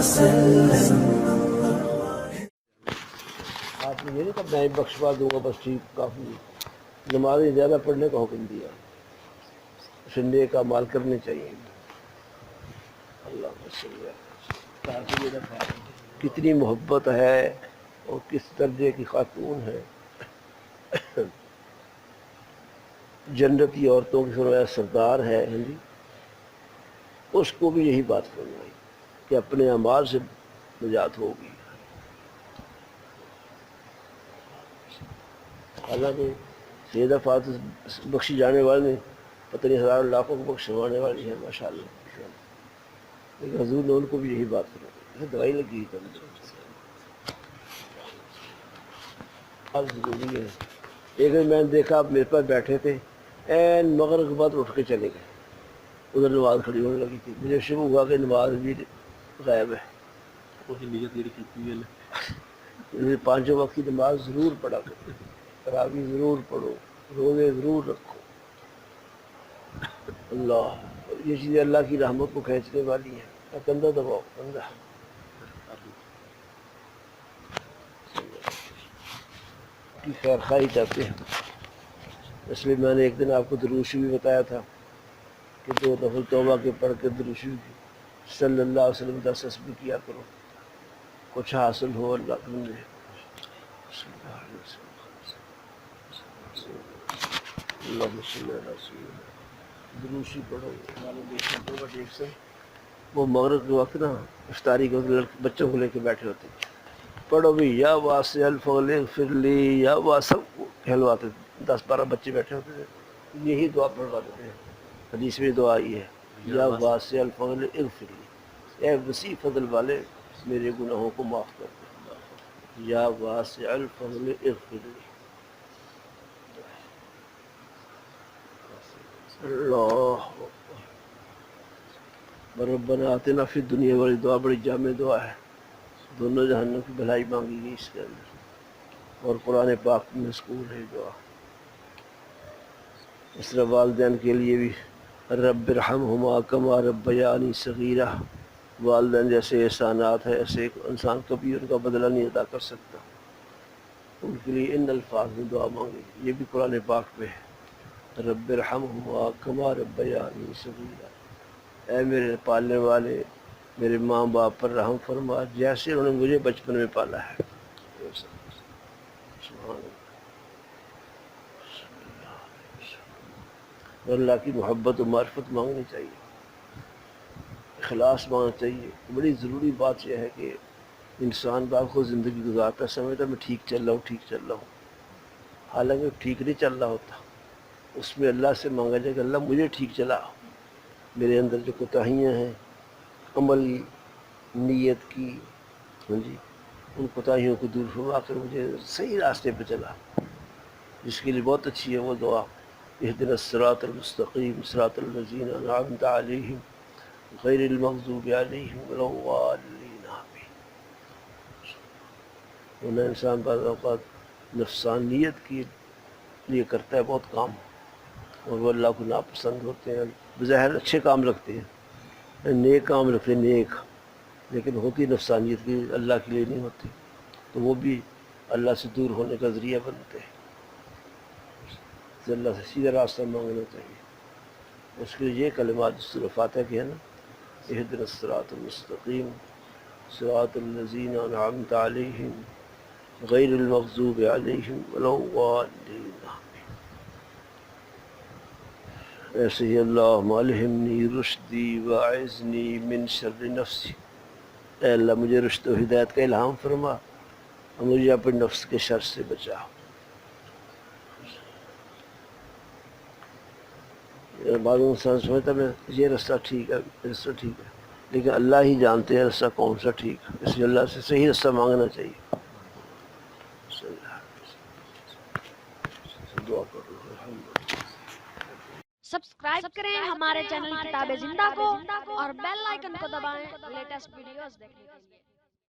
آپ نے یہ نہیں کہا میں بخشوا دوں گا بس ٹھیک کافی، نمازیں زیادہ پڑھنے کا حکم دیا، نیک اعمال کرنے چاہیے۔ اللہ کتنی محبت ہے اور کس درجے کی خاتون ہے، جنتی عورتوں کی فرمایا سردار ہے، اس کو بھی یہی بات فرمائی کہ اپنے اعمال سے نجات ہوگی۔ حالانکہ سیدہ فاطمہ بخشی جانے والے پتہ نہیں ہزاروں لاکھوں کو بخشوانے والی ہے ماشاءاللہ، لیکن حضور نے ان کو بھی یہی بات فرمائی، دوائی لگی کرنے بہت ضروری ہے۔ ایک دن میں نے دیکھا آپ میرے پاس بیٹھے تھے، این مغرب کے بعد اٹھ کے چلے گئے، ادھر نماز کھڑی ہونے لگی تھی، مجھے شروع ہوا کہ نماز بھی غائب ہے۔ پانچوں وقت کی نماز ضرور پڑھا کرو، تراویح ضرور پڑھو، روزے ضرور رکھو۔ اللہ یہ چیزیں اللہ کی رحمت کو کھینچنے والی ہیں۔ کندھا دباؤ، کندھا کی خیر خواہی چاہتے ہیں، اس لیے میں نے ایک دن آپ کو درود شریف بھی بتایا تھا کہ 2 نفل توبہ کے پڑھ کے درود شریف صلی اللہ علیہ وسلم 10 تسبیح کیا کرو، کچھ حاصل ہو اللہ تم نے۔ اللہ دروشی پڑھو۔ وہ مغرب کے وقت نا افطاری کے وقت بچوں کو لے کے بیٹھے ہوتے ہیں، پڑھو بھی یا واسع الفضل اغفر لی یا واسع، کہلواتے 10-12 بچے بیٹھے ہوتے تھے، یہی دعا پڑھواتے تھے۔ حدیث میں دعا آئی ہے یا واسع الفضل اغفر لی، اے وسیع فضل والے میرے گناہوں کو معاف کر دے، یا واسع الفضل اغفر لی۔ اللہ ربنا آتنا فی الدنیا، والی دعا بڑی جامع دعا ہے، دونوں جہانوں کی بھلائی مانگی گئی اس کے اندر، اور قرآن پاک میں مذکور ہے دعا۔ اس طرح والدین کے لیے بھی رب ارحمہما کما ربیانی صغیرہ، والدین جیسے احسانات ہیں ایسے انسان کبھی ان کا بدلہ نہیں ادا کر سکتا، ان کے لیے ان الفاظ میں دعا مانگی، یہ بھی قرآن پاک پہ ہے، رب ارحمہما کما ربیانی صغیرہ، اے میرے پالنے والے میرے ماں باپ پر رحم فرما جیسے انہوں نے مجھے بچپن میں پالا ہے۔ سبحان اللہ، اللہ کی محبت و معرفت مانگنی چاہیے، اخلاص مانگنا چاہیے۔ بڑی ضروری بات یہ ہے کہ انسان باپ کو زندگی گزارتا سمجھتا میں ٹھیک چل رہا ہوں، ٹھیک چل رہا ہوں، حالانکہ ٹھیک نہیں چل رہا ہوتا، اس میں اللہ سے مانگا جائے کہ اللہ مجھے ٹھیک چلا، میرے اندر جو کوتاہیاں ہیں عمل نیت کی، ان کوتاہیوں کو دور فرما کر مجھے صحیح راستے پہ چلا، جس کے لیے بہت اچھی ہے وہ دعا، اہدنا الصراط المستقیم صراط الذین انعمت علیہم غیر المغضوب علیہم ولا الضالین آمین۔ ورنہ انسان بعض اوقات نفسانیت کے لیے کرتا ہے بہت کام، اور وہ اللہ کو ناپسند ہوتے ہیں، بظاہر اچھے کام رکھتے ہیں، نیک کام رکھتے ہیں نیک، لیکن ہوتی نفسانیت کی اللہ کے لیے نہیں ہوتی، تو وہ بھی اللہ سے دور ہونے کا ذریعہ بنتے ہیں۔ اللہ سے سیدھا راستہ مانگنا چاہیے، اس کے لیے یہ کلمات سورہ فاتحہ کے ہیں نا، اہدنا الصراط المستقیم صراط الذین انعمت علیہم غیر المغضوب علیہم ولا الضالین آمین۔ ایسے ہی اللہم الہمنی رشدی واعذنی من شر نفسی، اے اللہ مجھے رشد و ہدایت کا الہام فرما اور مجھے اپنے نفس کے شر سے بچا۔ بعض انسان سمجھتا ہے یہ رستہ ٹھیک ہے، یہ رستہ ٹھیک ہے، لیکن اللہ ہی جانتے ہیں رستہ کون سا ٹھیک ہے، اس لیے اللہ سے صحیح رستہ مانگنا چاہیے۔ دعا کرو۔ سبسکرائب کریں ہمارے چینل کتاب زندہ کو اور بیل آئیکن کو دبائیں لیٹسٹ ویڈیوز دیکھنے کے لیے۔